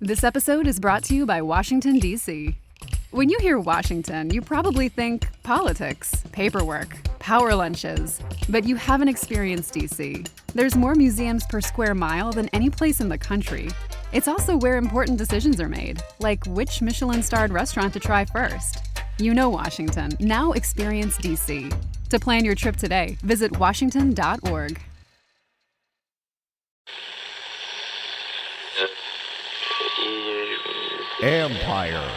This episode is brought to you by Washington, D.C. When you hear Washington, you probably think politics, paperwork, power lunches. But you haven't experienced D.C. There's more museums per square mile than any place in the country. It's also where important decisions are made, like which Michelin-starred restaurant to try first. You know Washington. Now experience D.C. To plan your trip today, visit washington.org. Empire.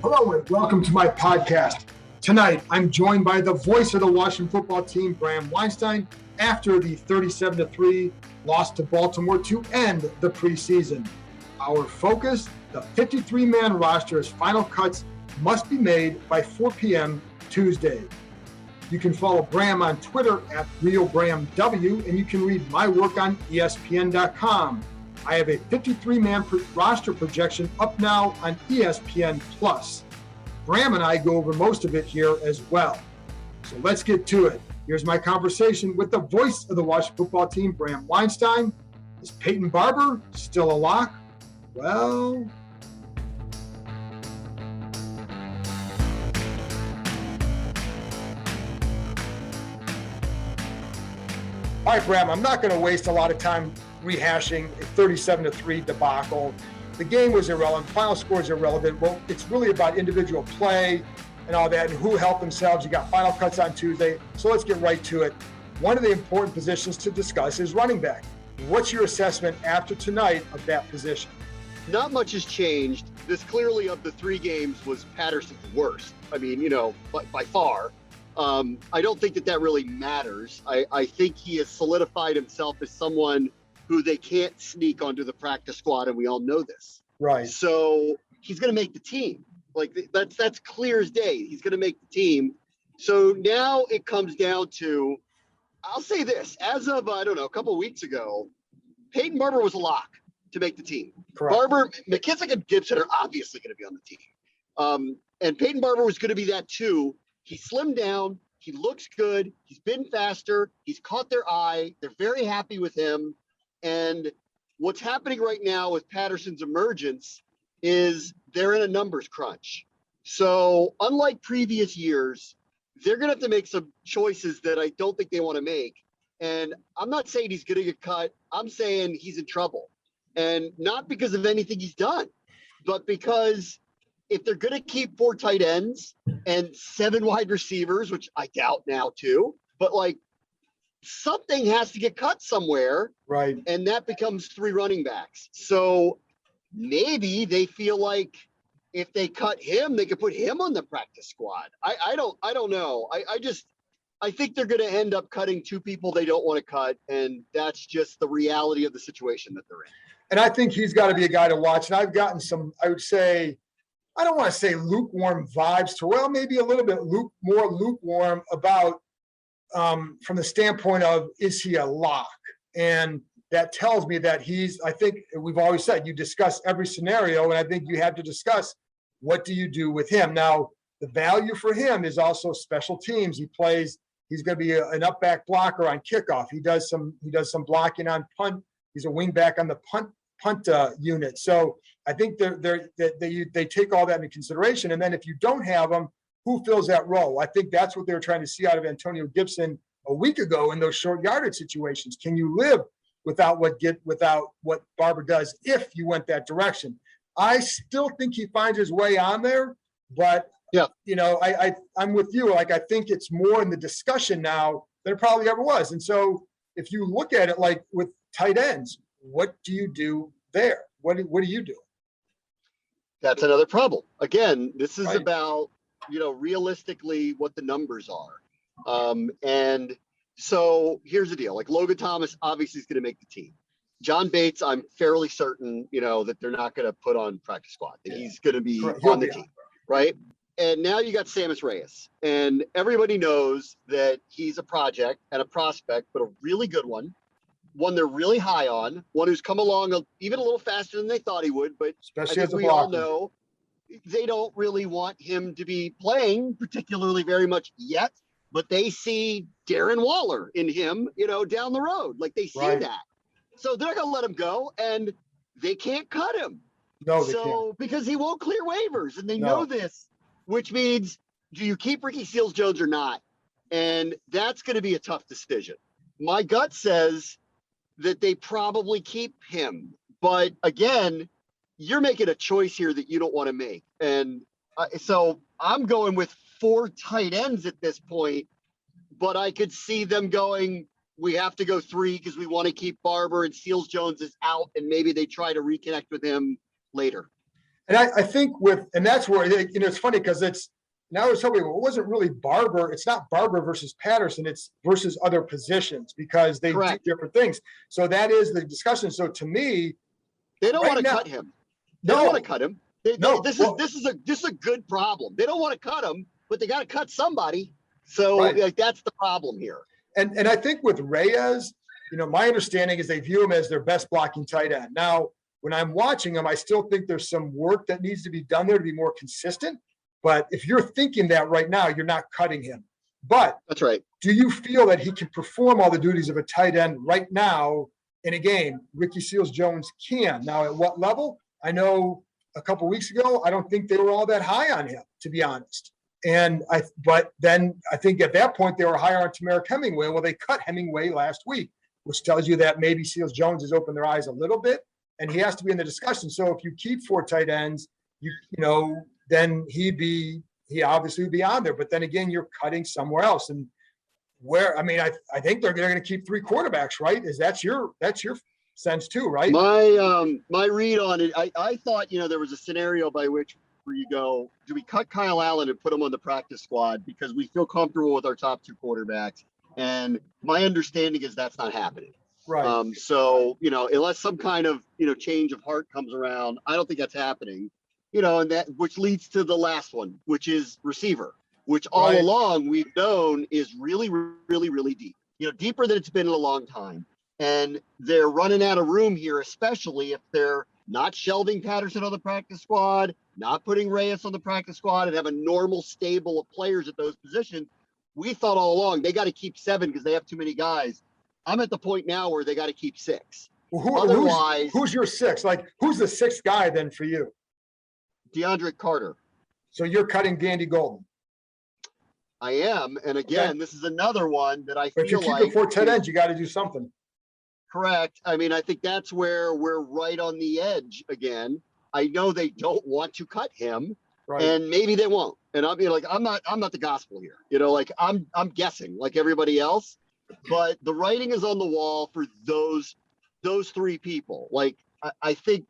Hello and welcome to my podcast. Tonight, I'm joined by the voice of the Washington football team, Bram Weinstein, after the 37-3 loss to Baltimore to end the preseason. Our focus, the 53-man roster's final cuts must be made by 4 p.m. Tuesday. You can follow Bram on Twitter at RealBramW, and you can read my work on ESPN.com. I have a 53-man roster projection up now on ESPN+. Bram and I go over most of it here as well. So let's get to it. Here's my conversation with the voice of the Washington football team, Bram Weinstein. Is Peyton Barber still a lock? Well... All right, Bram, I'm not going to waste a lot of time rehashing a 37-3 debacle. The game was irrelevant. Final score is irrelevant. Well, it's really about individual play and all that and who helped themselves. You got final cuts on Tuesday. So let's get right to it. One of the important positions to discuss is running back. What's your assessment after tonight of that position? Not much has changed. This clearly of the three games was Patterson's worst. I mean, by far. I don't think that really matters. I think he has solidified himself as someone who they can't sneak onto the practice squad, and we all know this. Right. So he's going to make the team. Like that's clear as day. He's going to make the team. So now it comes down to, I'll say this, as of, a couple of weeks ago, Peyton Barber was a lock to make the team. Correct. Barber, McKissick and Gibson are obviously going to be on the team. And Peyton Barber was going to be that too. He slimmed down. He looks good. He's been faster. He's caught their eye. They're very happy with him. And what's happening right now with Patterson's emergence is they're in a numbers crunch. So unlike previous years, they're going to have to make some choices that I don't think they want to make. And I'm not saying he's going to get cut. I'm saying he's in trouble. And not because of anything he's done, but because if they're going to keep 4 tight ends and 7 wide receivers, which I doubt now too, but something has to get cut somewhere. Right. And that becomes 3 running backs. So maybe they feel like if they cut him, they could put him on the practice squad. I don't know. I think they're going to end up cutting 2 people they don't want to cut. And that's just the reality of the situation that they're in. And I think he's got to be a guy to watch. And I've gotten some, I would say, I don't want to say lukewarm vibes to, well, maybe a little bit more lukewarm about from the standpoint of, is he a lock? And that tells me that I think we've always said, you discuss every scenario, and I think you have to discuss what do you do with him. Now, the value for him is also special teams. He's going to be an up back blocker on kickoff. He does some blocking on punt. He's a wing back on the punt unit. So I think they take all that into consideration. And then if you don't have them, who fills that role? I think that's what they were trying to see out of Antonio Gibson a week ago in those short yardage situations. Can you live without what Barber does if you went that direction? I still think he finds his way on there, but yeah, I'm with you. I think it's more in the discussion now than it probably ever was. And so if you look at it like with tight ends, what do you do there? What do you do? That's another problem. Again, this is right. about, realistically what the numbers are. And so here's the deal. Logan Thomas obviously is going to make the team. John Bates, I'm fairly certain, that they're not going to put on practice squad. That he's going to be on the team, right? And now you got Sammis Reyes. And everybody knows that he's a project and a prospect, but a really good one they're really high on, one who's come along even a little faster than they thought he would. But especially I think as a we blocker. all know they don't really want him to be playing particularly very much yet, but they see Darren Waller in him, down the road. Like they see Right. that. So they're going to let him go, and they can't cut him. No, they can't. Because he won't clear waivers, and they No. know this, which means, do you keep Ricky Seals-Jones or not? And that's going to be a tough decision. My gut says that they probably keep him. But again, you're making a choice here that you don't want to make. And so I'm going with 4 tight ends at this point, but I could see them going, we have to go 3 because we want to keep Barber, and Seals-Jones is out, and maybe they try to reconnect with him later. And I think and that's where, it's funny because now it's somebody, well, it wasn't really Barber. It's not Barber versus Patterson. It's versus other positions because they Correct. do different things. So that is the discussion. So to me, they don't want to cut him. They don't want to cut him. This is a good problem. They don't want to cut him, but they got to cut somebody. So that's the problem here. And I think with Reyes, my understanding is they view him as their best blocking tight end. Now, when I'm watching him, I still think there's some work that needs to be done there to be more consistent. But if you're thinking that right now, you're not cutting him. But that's right. Do you feel that he can perform all the duties of a tight end right now in a game? Ricky Seals-Jones can. Now, at what level? I know a couple of weeks ago, I don't think they were all that high on him, to be honest. But then I think at that point they were higher on Tamarick Hemingway. Well, they cut Hemingway last week, which tells you that maybe Seals-Jones has opened their eyes a little bit, and he has to be in the discussion. So if you keep 4 tight ends, then he obviously would be on there. But then again, you're cutting somewhere else. And I think they're going to keep 3 quarterbacks, right? That's your sense too, right? My read on it, I thought, there was a scenario by which where you go, do we cut Kyle Allen and put him on the practice squad because we feel comfortable with our top 2 quarterbacks? And my understanding is that's not happening. Right. So, unless some kind of, change of heart comes around, I don't think that's happening. And that, which leads to the last one, which is receiver, which all along we've known is really, really, really deep, deeper than it's been in a long time. And they're running out of room here, especially if they're not shelving Patterson on the practice squad, not putting Reyes on the practice squad, and have a normal stable of players at those positions. We thought all along they got to keep 7 because they have too many guys. I'm at the point now where they got to keep 6. Well, otherwise, who's your 6? Like, who's the 6th guy then for you? DeAndre Carter. So you're cutting Gandy Golden. I am, and again, This is another one that I feel like. But you keep it 4 tight ends, you got to do something. Correct. I mean, I think that's where we're right on the edge again. I know they don't want to cut him, and maybe they won't. And I'll be like, I'm not the gospel here. I'm guessing like everybody else, but the writing is on the wall for those 3 people. Like I think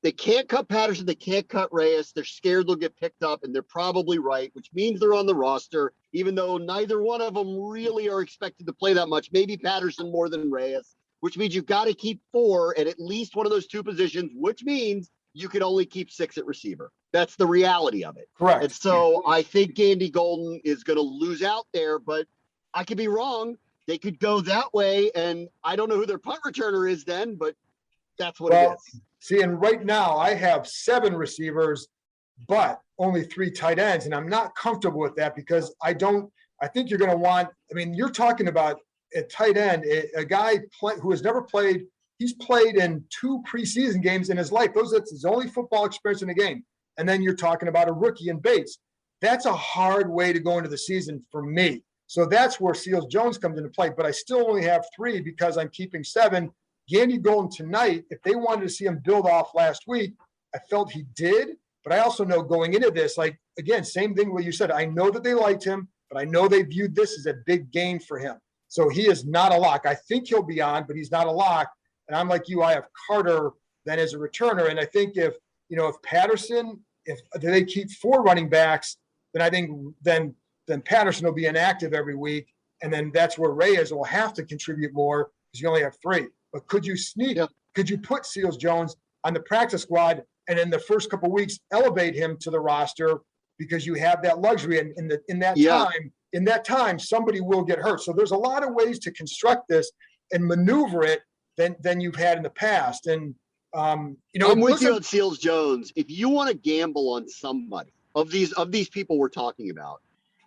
they can't cut Patterson, they can't cut Reyes. They're scared they'll get picked up, and they're probably right, which means they're on the roster, even though neither one of them really are expected to play that much. Maybe Patterson more than Reyes, which means you've got to keep 4 at least one of those 2 positions, which means you can only keep 6 at receiver. That's the reality of it. Correct. And so I think Gandy Golden is going to lose out there, but I could be wrong. They could go that way, and I don't know who their punt returner is then, but that's what it is. See, and right now I have 7 receivers, but only 3 tight ends, and I'm not comfortable with that because I think you're going to want, you're talking about a tight end, a guy who has never played. He's played in 2 preseason games in his life. That's his only football experience in a game. And then you're talking about a rookie in Bates. That's a hard way to go into the season for me. So that's where Seals-Jones comes into play. But I still only have 3 because I'm keeping 7. Gandy Golden tonight, if they wanted to see him build off last week, I felt he did. But I also know going into this, like, again, same thing what you said. I know that they liked him, but I know they viewed this as a big game for him. So he is not a lock. I think he'll be on, but he's not a lock. And I'm like you, I have Carter then as a returner. And I think if Patterson, if they keep 4 running backs, then I think then Patterson will be inactive every week. And then that's where Reyes will have to contribute more because you only have 3. But could you could you put Seals-Jones on the practice squad and in the first couple of weeks elevate him to the roster because you have that luxury and in that time somebody will get hurt. So there's a lot of ways to construct this and maneuver it than you've had in the past. And I'm with you on Seals Jones. If you want to gamble on somebody of these people we're talking about,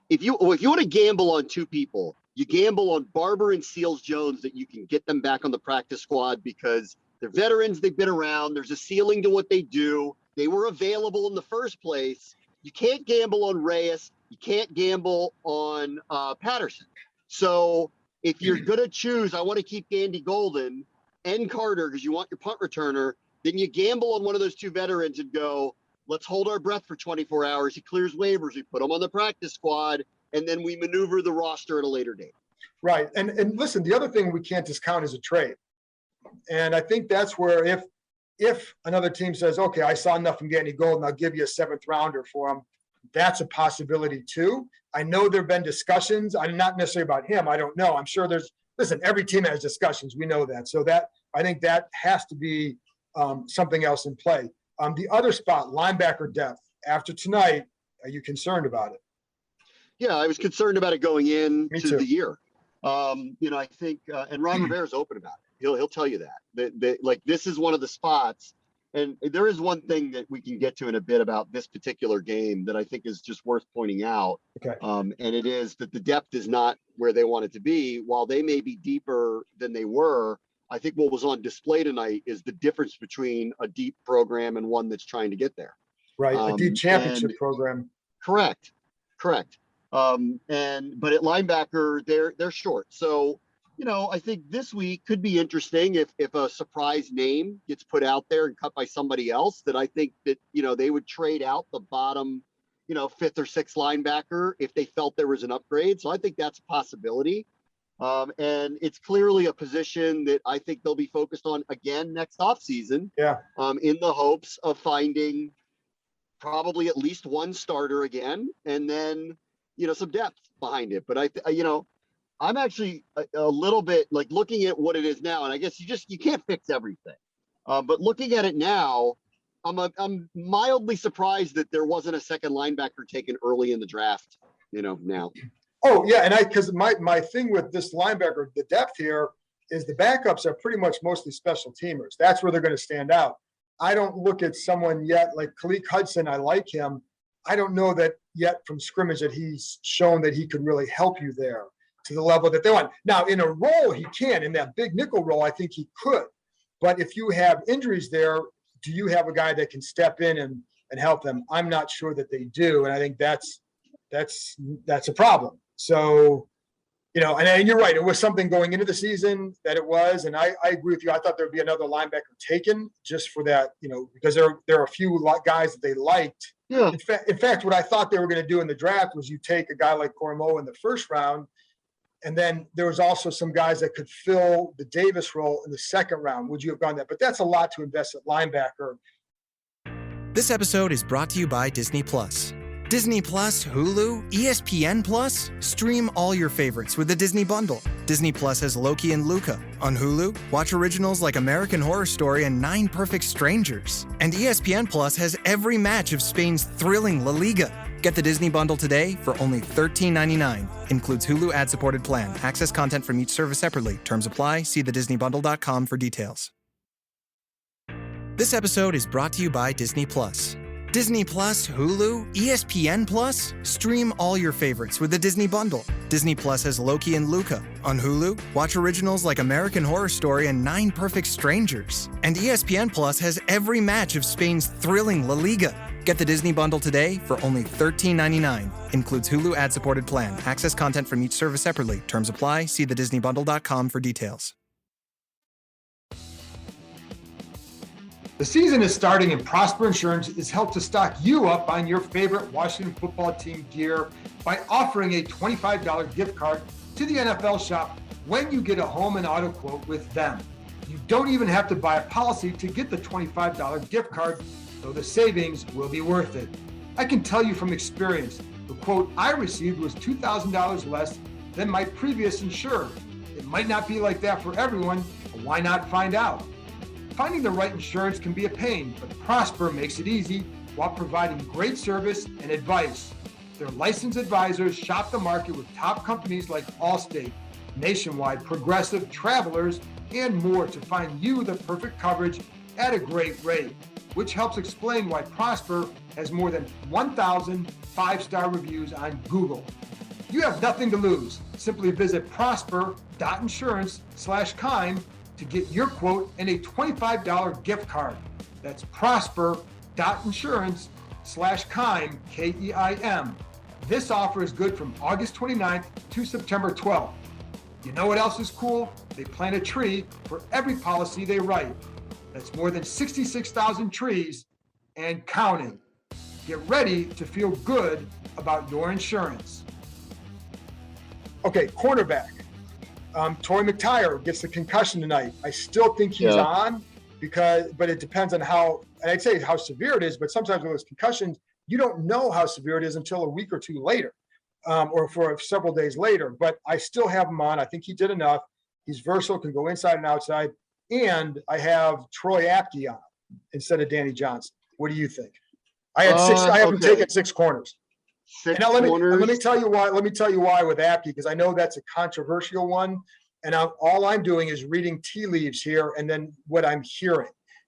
if you want to gamble on two people, you gamble on Barber and Seals Jones that you can get them back on the practice squad because they're veterans. They've been around. There's a ceiling to what they do. They were available in the first place. You can't gamble on Reyes. You can't gamble on Patterson. So if you're going to choose, I want to keep Gandy Golden and Carter because you want your punt returner, then you gamble on one of those two veterans and go, let's hold our breath for 24 hours. He clears waivers. We put him on the practice squad, and then we maneuver the roster at a later date. Right. And listen, the other thing we can't discount is a trade. And I think that's where if another team says, okay, I saw enough from Gandy Golden, I'll give you a 7th rounder for him, that's a possibility too. I know there have been discussions. I'm not necessarily about him. I don't know. I'm sure listen, every team has discussions. We know that. So I think that has to be something else in play. The other spot, linebacker depth. After tonight, are you concerned about it? Yeah, I was concerned about it going into the year. I think, and Ron Rivera's open about it. He'll tell you that like this is one of the spots. And there is one thing that we can get to in a bit about this particular game that I think is just worth pointing out. Okay. And it is that the depth is not where they want it to be. While they may be deeper than they were, I think what was on display tonight is the difference between a deep program and one that's trying to get there. Right. A deep championship program. Correct. But at linebacker, they're short. So, I think this week could be interesting if a surprise name gets put out there and cut by somebody else that I think that, they would trade out the bottom, 5th or 6th linebacker if they felt there was an upgrade. So I think that's a possibility. And it's clearly a position that I think they'll be focused on again next offseason. Yeah. In the hopes of finding probably at least one starter again, and then, some depth behind it. But I'm actually a little bit like looking at what it is now, and I guess you can't fix everything. But looking at it now, I'm mildly surprised that there wasn't a second linebacker taken early in the draft, now. Oh yeah. And because my thing with this linebacker, the depth here is the backups are pretty much mostly special teamers. That's where they're going to stand out. I don't look at someone yet like Khaleke Hudson. I like him. I don't know that yet from scrimmage that he's shown that he could really help you there to the level that they want. Now, in a role, he can. In that big nickel role, I think he could. But if you have injuries there, do you have a guy that can step in and help them? I'm not sure that they do. And I think that's a problem. So, and you're right. It was something going into the season that it was. And I agree with you. I thought there'd be another linebacker taken just for that, because there are a few guys that they liked. Yeah. In fact, what I thought they were going to do in the draft was you take a guy like Cormo in the first round. And then there was also some guys that could fill the Davis role in the second round. Would you have gone that? But that's a lot to invest at linebacker. This episode is brought to you by Disney Plus. Disney Plus, Hulu, ESPN Plus. Stream all your favorites with the Disney Bundle. Disney Plus has Loki and Luca. On Hulu, watch originals like American Horror Story and 9 Perfect Strangers. And ESPN Plus has every match of Spain's thrilling La Liga. Get the Disney Bundle today for only $13.99. Includes Hulu ad-supported plan. Access content from each service separately. Terms apply. See thedisneybundle.com for details. This episode is brought to you by Disney Plus. Disney Plus, Hulu, ESPN Plus. Stream all your favorites with the Disney Bundle. Disney Plus has Loki and Luca. On Hulu, watch originals like American Horror Story and 9 Perfect Strangers. And ESPN Plus has every match of Spain's thrilling La Liga. Get the Disney Bundle today for only $13.99. Includes Hulu ad-supported plan. Access content from each service separately. Terms apply. See thedisneybundle.com for details. The season is starting and Prosper Insurance is helped to stock you up on your favorite Washington football team gear by offering a $25 gift card to the NFL shop when you get a home and auto quote with them. You don't even have to buy a policy to get the $25 gift card, so the savings will be worth it. I can tell you from experience, the quote I received was $2,000 less than my previous insurer. It might not be like that for everyone, but why not find out? Finding the right insurance can be a pain, but Prosper makes it easy while providing great service and advice. Their licensed advisors shop the market with top companies like Allstate, Nationwide, Progressive, Travelers, and more to find you the perfect coverage at a great rate, which helps explain why Prosper has more than 1,000 5-star reviews on Google. You have nothing to lose. Simply visit prosper.insurance/Keim to get your quote and a $25 gift card. That's prosper.insurance/Keim, Keim. This offer is good from August 29th to September 12th. You know what else is cool? They plant a tree for every policy they write. That's more than 66,000 trees and counting. Get ready to feel good about your insurance. Okay, cornerback. Torrey McTyer gets the concussion tonight. I still think he's on but it depends on how, and I'd say how severe it is, but sometimes with those concussions, you don't know how severe it is until a week or two later, or for several days later. But I still have him on. I think he did enough. He's versatile, can go inside and outside. And I have Troy Apke on instead of Danny Johnson. What do you think? I had six. I have him taking 6 corners. Now let me tell you why. Let me tell you why with Apke, because I know that's a controversial one. And all I'm doing is reading tea leaves here, and then what I'm hearing.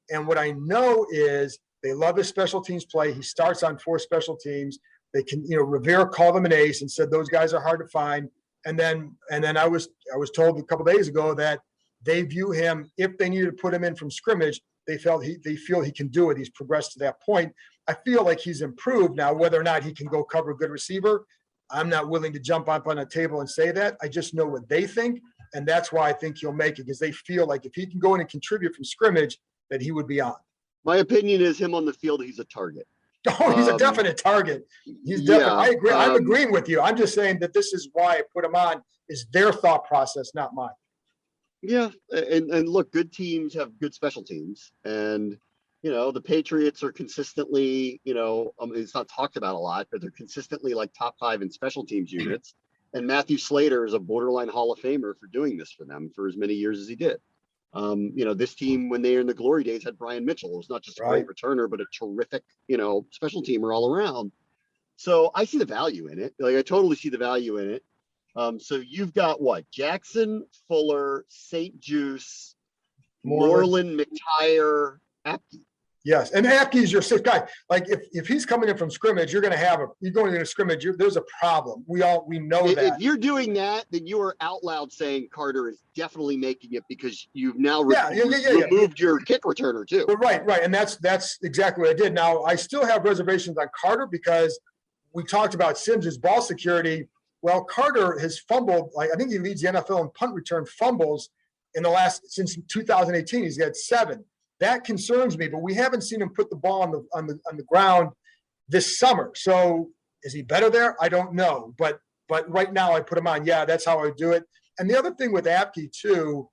And what I know is they love his special teams play. He starts on 4 special teams. They can, Rivera called him an ace and said those guys are hard to find. And then I was told a couple of days ago that they view him, if they needed to put him in from scrimmage, they feel he can do it. He's progressed to that point. I feel like he's improved now. Whether or not he can go cover a good receiver, I'm not willing to jump up on a table and say that. I just know what they think, and that's why I think he'll make it, because they feel like if he can go in and contribute from scrimmage, that he would be on. My opinion is him on the field, he's a target. Oh, he's a definite target. He's definitely. I agree. I'm agreeing with you. I'm just saying that this is why I put him on. Is their thought process, not mine. Yeah, and look, good teams have good special teams, and the Patriots are consistently, it's not talked about a lot, but they're consistently like top 5 in special teams units. And Matthew Slater is a borderline Hall of Famer for doing this for them for as many years as he did. This team, when they were in the glory days, had Brian Mitchell. It was not just a great returner, but a terrific, special teamer all around. So I see the value in it. Like, I totally see the value in it. So you've got what? Jackson, Fuller, St. Juice, Moreland, McTyer, Apke. Yes, and Apke's your 6th guy. Like if he's coming in from scrimmage, you're going into a scrimmage. There's a problem. We know that. If you're doing that, then you are out loud saying Carter is definitely making it, because you've now removed your kick returner too. But right, and that's exactly what I did. Now I still have reservations on Carter, because we talked about Sims' ball security. Well, Carter has fumbled. I think he leads the NFL in punt return fumbles since 2018. He's got 7. That concerns me, but we haven't seen him put the ball on the ground this summer. So is he better there? I don't know. But right now I put him on. Yeah, that's how I do it. And the other thing with Apke too,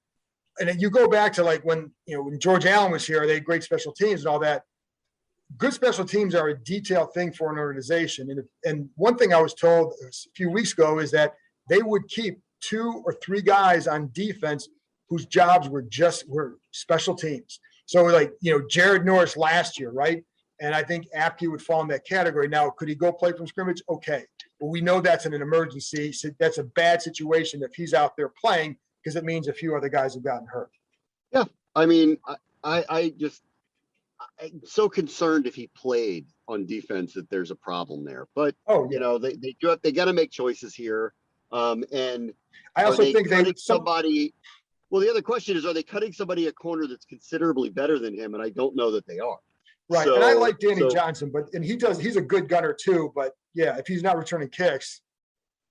and you go back to like when George Allen was here, they had great special teams and all that. Good special teams are a detailed thing for an organization. And one thing I was told a few weeks ago is that they would keep 2 or 3 guys on defense whose jobs were special teams. So Jared Norris last year, right? And I think Apke would fall in that category. Now, could he go play from scrimmage? Okay. But we know that's in an emergency. So that's a bad situation if he's out there playing, because it means a few other guys have gotten hurt. Yeah. I mean, I'm so concerned if he played on defense that there's a problem there. But, they got to make choices here. And I also think somebody. Well, the other question is, are they cutting somebody a corner that's considerably better than him? And I don't know that they are. Right. And I like Danny Johnson, he's a good gunner too. But yeah, if he's not returning kicks.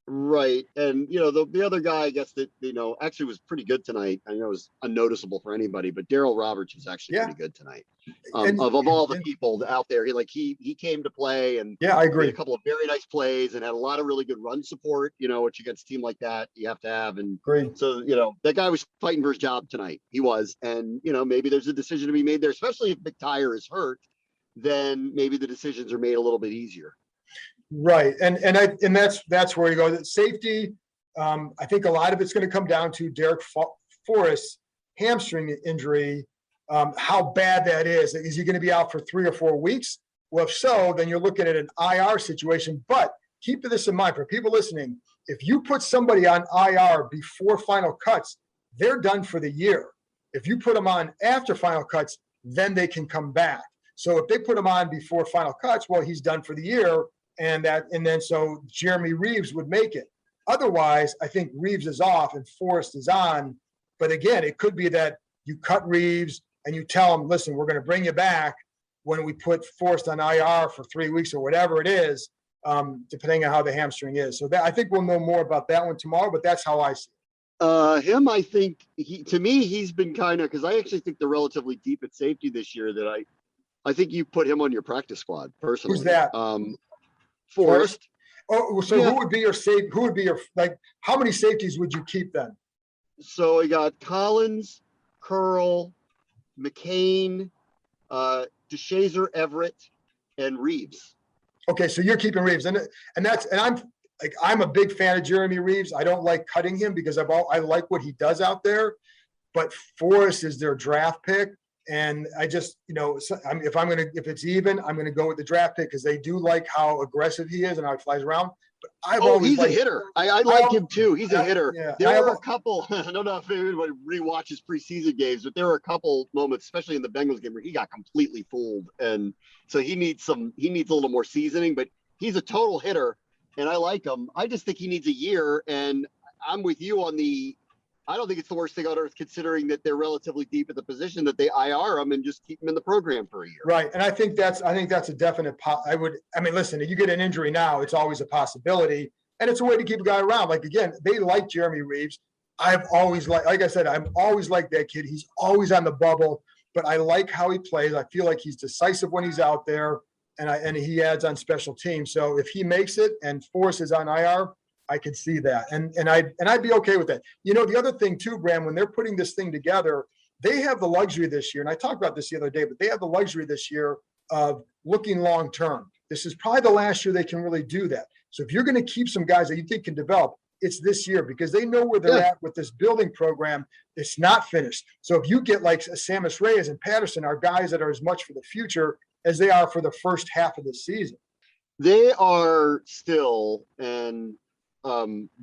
Right. And, the other guy, I guess that, actually was pretty good tonight. I know it was unnoticeable for anybody, but Darryl Roberts was actually pretty good tonight. Of all the people out there, he came to play, and I agree. Made a couple of very nice plays and had a lot of really good run support, which against a team like that, you have to have. And so, that guy was fighting for his job tonight. He was. And, maybe there's a decision to be made there, especially if McTyer is hurt, then maybe the decisions are made a little bit easier. Right. And that's where you go. Safety, I think a lot of it's going to come down to Derek Forrest's hamstring injury, how bad that is. Is he going to be out for 3 or 4 weeks? Well, if so, then you're looking at an IR situation. But keep this in mind for people listening. If you put somebody on IR before final cuts, they're done for the year. If you put them on after final cuts, then they can come back. So if they put him on before final cuts, well, he's done for the year. And then so Jeremy Reeves would make it. Otherwise, I think Reeves is off and Forrest is on. But again, it could be that you cut Reeves and you tell him, listen, we're going to bring you back when we put Forrest on IR for 3 weeks or whatever it is, depending on how the hamstring is. So I think we'll know more about that one tomorrow, but that's how I see it. Him, I think to me, he's been kind of, because I actually think they're relatively deep at safety this year, that I think you put him on your practice squad personally. Who's that? Forrest. Oh, so Who would be your safe? Who would be your, like, how many safeties would you keep then? So we got Collins, Curl, McCain, DeShazer, Everett, and Reeves. Okay, so you're keeping Reeves, and I'm a big fan of Jeremy Reeves. I don't like cutting him because I like what he does out there, but Forrest is their draft pick. And I just, if it's even, I'm going to go with the draft pick because they do like how aggressive he is and how he flies around. But he's a hitter. I like him too. He's a hitter. Yeah. There were a couple, I don't know if anybody rewatches preseason games, but there were a couple moments, especially in the Bengals game, where he got completely fooled. And so he needs a little more seasoning, but he's a total hitter and I like him. I just think he needs a year. And I'm with you on I don't think it's the worst thing on earth, considering that they're relatively deep at the position, that they IR them and just keep them in the program for a year. Right. And I think that's a definite, listen, if you get an injury now, it's always a possibility. And it's a way to keep a guy around. Like, again, they like Jeremy Reeves. I've always like I said, I've always liked that kid. He's always on the bubble, but I like how he plays. I feel like he's decisive when he's out there and he adds on special teams. So if he makes it and Forrest is on IR, I could see that. And I'd be okay with that. The other thing too, Bram, when they're putting this thing together, they have the luxury this year, and I talked about this the other day, but they have the luxury this year of looking long-term. This is probably the last year they can really do that. So if you're going to keep some guys that you think can develop, it's this year because they know where they're at with this building program. It's not finished. So if you get like Samus Reyes and Patterson are guys that are as much for the future as they are for the first half of the season. They are still, and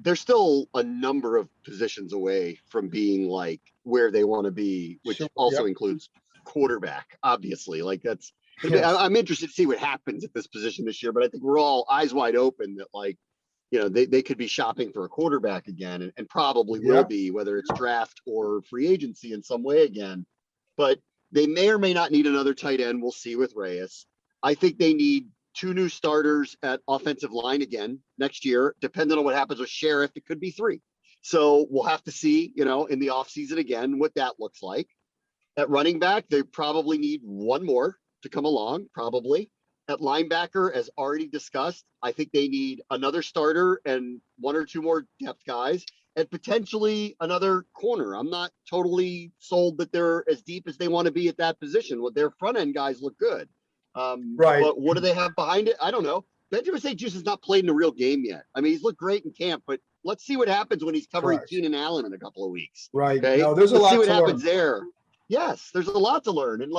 they're still a number of positions away from being like where they want to be, which also includes quarterback, obviously. Like that's, I'm interested to see what happens at this position this year, but I think we're all eyes wide open that they could be shopping for a quarterback again and probably will be, whether it's draft or free agency in some way again, but they may or may not need another tight end. We'll see with Reyes. I think they need 2 new starters at offensive line again next year. Depending on what happens with Sheriff, it could be 3. So we'll have to see, in the offseason again, what that looks like. At running back, they probably need 1 more to come along, probably. At linebacker, as already discussed, I think they need another starter and 1 or 2 more depth guys and potentially another corner. I'm not totally sold that they're as deep as they want to be at that position. Well, their front end guys look good. Right. But what do they have behind it? I don't know. Benjamin St. Juste has not played in a real game yet. I mean, he's looked great in camp, but let's see what happens when he's covering Keenan Allen in a couple of weeks. Right. Okay. No, there's a lot to learn. Let's see what happens there. Yes, there's a lot to learn. And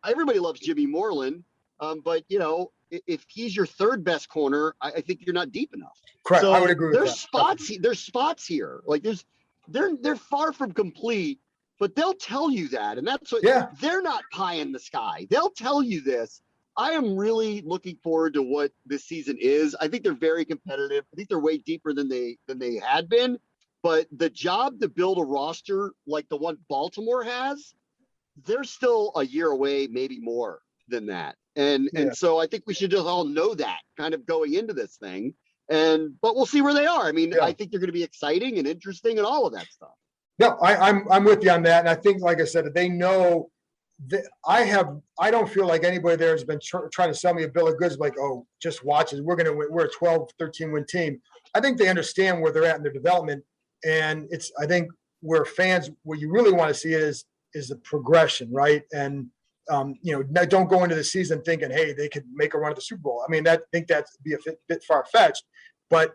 everybody loves Jimmy Moreland. But if he's your 3rd best corner, I think you're not deep enough. Correct. So I would agree with that. There's spots here. Like they're far from complete, but they'll tell you that. And that's what they're not pie in the sky. They'll tell you this. I am really looking forward to what this season is. I think they're very competitive. I think they're way deeper than they had been. But the job to build a roster like the one Baltimore has, they're still a year away, maybe more than that. And so I think we should just all know that kind of going into this thing. But we'll see where they are. I mean, I think they're going to be exciting and interesting and all of that stuff. No, I'm with you on that. And I think, like I said, they know. I don't feel like anybody there has been trying to sell me a bill of goods like, oh, just watch it. We're going to win. We're a 12, 13 win team. I think they understand where they're at in their development. And I think where you really want to see it is the progression, right? And, don't go into the season thinking, hey, they could make a run at the Super Bowl. I mean, I think that'd be a bit far-fetched. But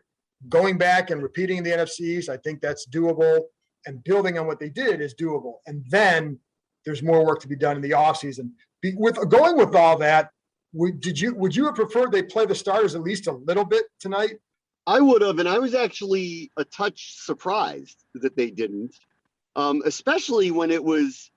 going back and repeating the NFC East, I think that's doable. And building on what they did is doable. And then there's more work to be done in the offseason. Going with all that, would you have preferred they play the starters at least a little bit tonight? I would have, and I was actually a touch surprised that they didn't, especially when it was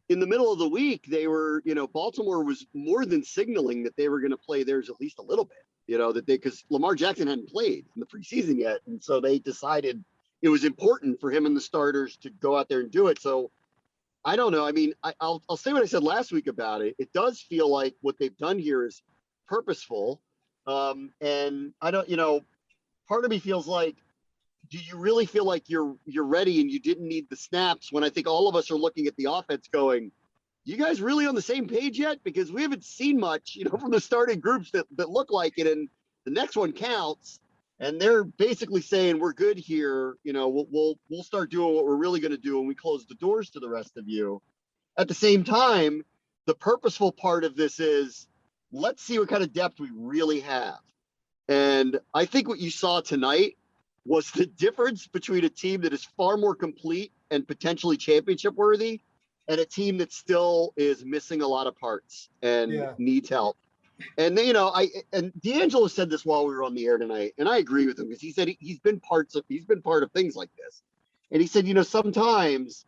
in the middle of the week, they were, Baltimore was more than signaling that they were going to play theirs at least a little bit, because Lamar Jackson hadn't played in the preseason yet. And so they decided it was important for him and the starters to go out there and do it. So I don't know. I mean, I'll say what I said last week about it. It does feel like what they've done here is purposeful. And I don't, part of me feels like, do you really feel like you're ready and you didn't need the snaps, when I think all of us are looking at the offense going, you guys really on the same page yet? Because we haven't seen much, from the starting groups that look like it, and the next one counts. And they're basically saying, we're good here. We'll start doing what we're really going to do when we close the doors to the rest of you. At the same time, the purposeful part of this is, let's see what kind of depth we really have. And I think what you saw tonight was the difference between a team that is far more complete and potentially championship worthy and a team that still is missing a lot of parts and needs help. And then, and D'Angelo said this while we were on the air tonight, and I agree with him, because he said he's been part of things like this. And he said, sometimes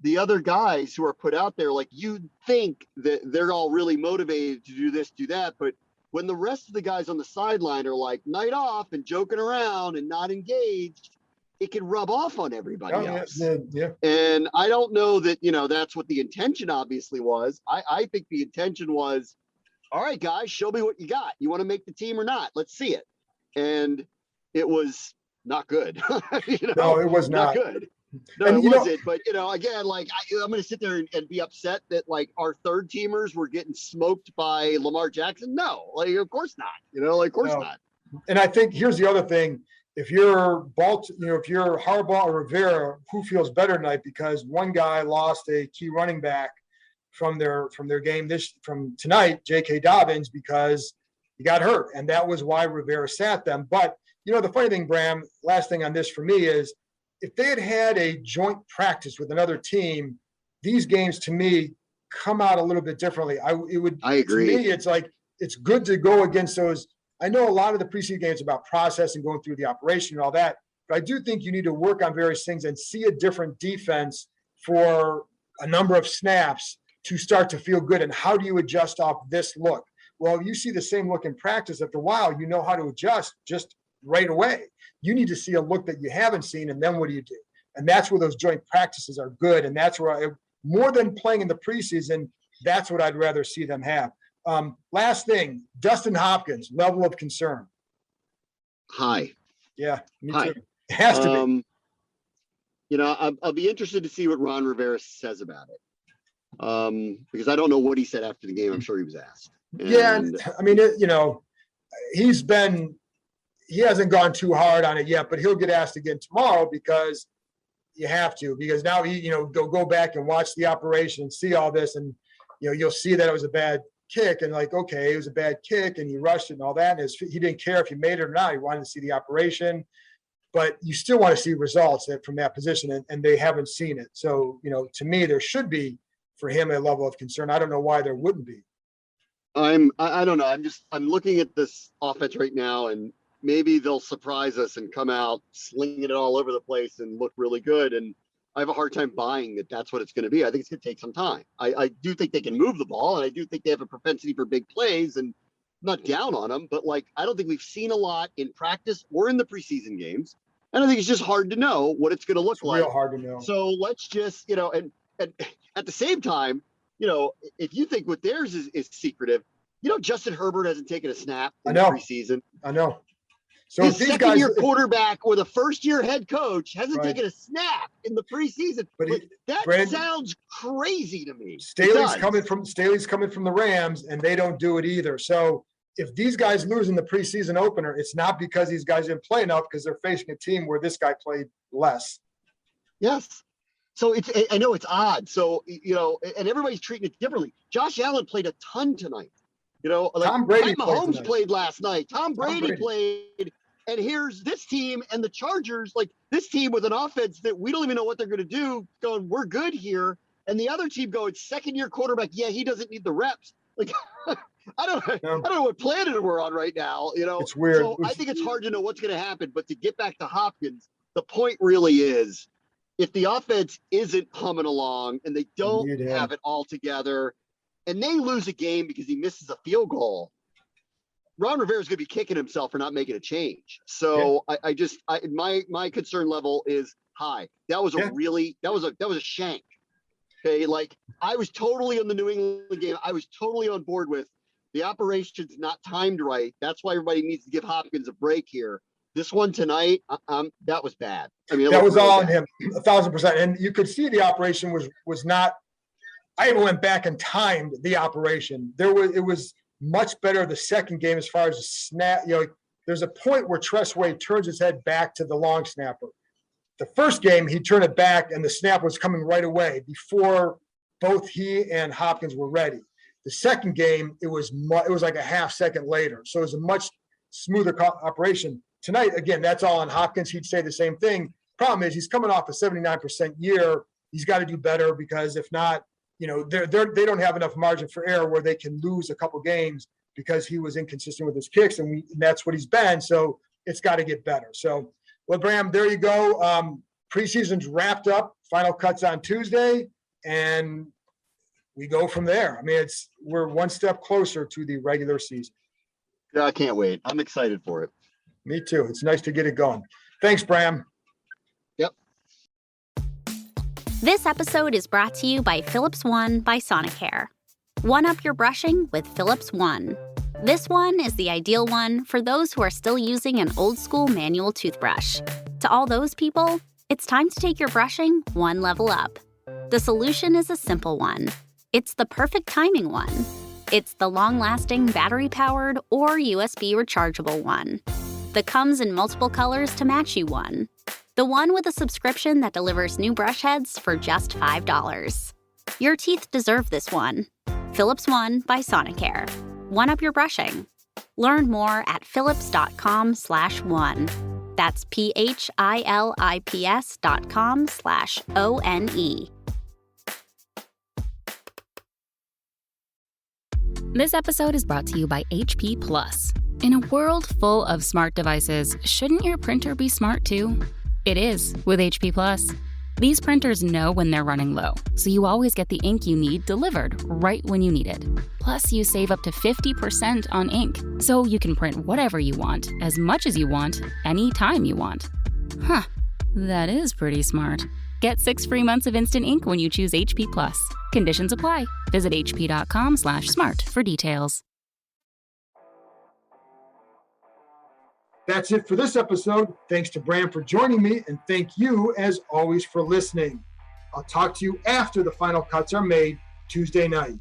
the other guys who are put out there, like, you think that they're all really motivated to do this, do that, but when the rest of the guys on the sideline are like night off and joking around and not engaged, it can rub off on everybody else. Yeah. And I don't know that, that's what the intention obviously was. I think the intention was, all right, guys, show me what you got. You want to make the team or not? Let's see it. And it was not good. No, it was not not good. No, and it wasn't. But, again, like, I'm going to sit there and be upset that, like, our third teamers were getting smoked by Lamar Jackson. No, like, of course not. Of course not. And I think here's the other thing. If you're if you're Harbaugh or Rivera, who feels better tonight? Because one guy lost a key running back from their game from tonight, J.K. Dobbins, because he got hurt. And that was why Rivera sat them. But, the funny thing, Bram, last thing on this for me is, if they had a joint practice with another team, these games to me come out a little bit differently. I agree. To me, it's like, it's good to go against those. I know a lot of the preseason games about process and going through the operation and all that, but I do think you need to work on various things and see a different defense for a number of snaps to start to feel good. And how do you adjust off this look? Well, you see the same look in practice. After a while, you know how to adjust just right away. You need to see a look that you haven't seen, and then what do you do? And that's where those joint practices are good. And that's where more than playing in the preseason, that's what I'd rather see them have. Last thing, Dustin Hopkins, level of concern. High. Yeah, me High. too. It has to be. I'll be interested to see what Ron Rivera says about it. Because I don't know what he said after the game. I'm sure he was asked. And I mean, he hasn't gone too hard on it yet, but he'll get asked again tomorrow, because you have to, because now go back and watch the operation and see all this. And, you'll see that it was a bad kick, and like, okay, it was a bad kick and he rushed it and all that. And he didn't care if he made it or not. He wanted to see the operation, but you still want to see results from that position, and they haven't seen it. So, to me, there should be for him a level of concern. I don't know why there wouldn't be. I don't know. I'm looking at this offense right now, and maybe they'll surprise us and come out slinging it all over the place and look really good. And I have a hard time buying that that's what it's going to be. I think it's going to take some time. I do think they can move the ball, and I do think they have a propensity for big plays, and I'm not down on them, but like, I don't think we've seen a lot in practice or in the preseason games. And I think it's just hard to know what it's going to look like. Real hard to know. So let's just, and at the same time, if you think what theirs is secretive, Justin Herbert hasn't taken a snap in the preseason. I know. So his second-year quarterback with a first-year head coach hasn't taken a snap in the preseason. But that sounds crazy to me. Staley's coming from the Rams, and they don't do it either. So if these guys lose in the preseason opener, it's not because these guys didn't play enough, because they're facing a team where this guy played less. Yes. So I know it's odd. So, and everybody's treating it differently. Josh Allen played a ton tonight. Tom Brady Mahomes played last night. Tom Brady played. And here's this team and the Chargers, like this team with an offense that we don't even know what they're going to do, going, we're good here. And the other team going, second-year quarterback, yeah, he doesn't need the reps. Like, I don't know what planet we're on right now. It's weird. So I think it's hard to know what's going to happen. But to get back to Hopkins, the point really is, if the offense isn't humming along and they don't have it all together and they lose a game because he misses a field goal, Ron Rivera's going to be kicking himself for not making a change. So my concern level is high. That was that was a shank. Okay. Like, I was totally on the New England game. I was totally on board with the operation's not timed right. That's why everybody needs to give Hopkins a break here. This one tonight, that was bad. I mean, that was really all on him, 1,000%. And you could see the operation was not. I even went back and timed the operation. It was much better the second game as far as the snap. There's a point where Tressway turns his head back to the long snapper. The first game, he turned it back, and the snap was coming right away before both he and Hopkins were ready. The second game, it was like a half second later. So it was a much smoother operation. Tonight, again, that's all on Hopkins. He'd say the same thing. Problem is, he's coming off a 79% year. He's got to do better, because if not, they don't have enough margin for error where they can lose a couple games because he was inconsistent with his kicks, and that's what he's been. So it's got to get better. So, well, Bram, there you go. Preseason's wrapped up. Final cuts on Tuesday, and we go from there. I mean, we're one step closer to the regular season. Yeah, I can't wait. I'm excited for it. Me too. It's nice to get it going. Thanks, Bram. Yep. This episode is brought to you by Philips One by Sonicare. One up your brushing with Philips One. This one is the ideal one for those who are still using an old-school manual toothbrush. To all those people, it's time to take your brushing one level up. The solution is a simple one. It's the perfect timing one. It's the long-lasting battery-powered or USB rechargeable one. That comes in multiple colors to match you one. The one with a subscription that delivers new brush heads for just $5. Your teeth deserve this one. Philips One by Sonicare. One up your brushing. Learn more at philips.com/one. That's philips.com/ONE. This episode is brought to you by HP Plus. In a world full of smart devices, shouldn't your printer be smart too? It is with HP Plus. These printers know when they're running low, so you always get the ink you need delivered right when you need it. Plus, you save up to 50% on ink, so you can print whatever you want, as much as you want, anytime you want. Huh, that is pretty smart. Get 6 free months of instant ink when you choose HP Plus. Conditions apply. Visit hp.com/smart for details. That's it for this episode. Thanks to Bram for joining me, and thank you, as always, for listening. I'll talk to you after the final cuts are made Tuesday night.